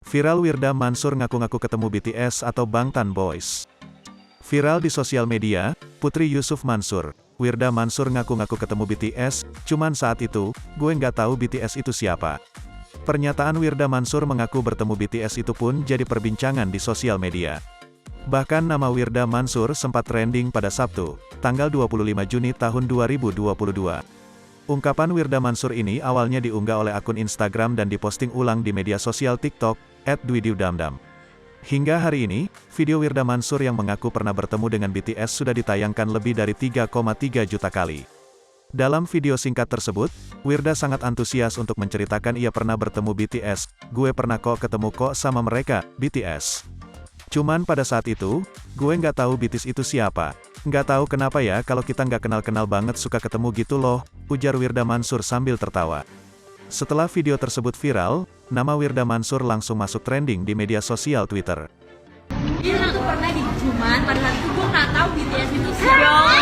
Viral Wirda Mansur ngaku-ngaku ketemu BTS atau Bangtan Boys. Viral di sosial media, Putri Yusuf Mansur, Wirda Mansur ngaku-ngaku ketemu BTS, cuman saat itu, gue nggak tahu BTS itu siapa. Pernyataan Wirda Mansur mengaku bertemu BTS itu pun jadi perbincangan di sosial media. Bahkan nama Wirda Mansur sempat trending pada Sabtu, tanggal 25 Juni tahun 2022. Ungkapan Wirda Mansur ini awalnya diunggah oleh akun Instagram dan diposting ulang di media sosial TikTok, @dwidiudamdam. Hingga hari ini, video Wirda Mansur yang mengaku pernah bertemu dengan BTS sudah ditayangkan lebih dari 3,3 juta kali. Dalam video singkat tersebut, Wirda sangat antusias untuk menceritakan ia pernah bertemu BTS, gue pernah kok ketemu kok sama mereka, BTS. Cuman pada saat itu, gue nggak tahu BTS itu siapa. Nggak tahu kenapa ya kalau kita nggak kenal-kenal banget suka ketemu gitu loh, ujar Wirda Mansur sambil tertawa. Setelah video tersebut viral, nama Wirda Mansur langsung masuk trending di media sosial Twitter. Ini tuh pernah di cuman pada saat itu gue nggak tahu BTS itu siapa.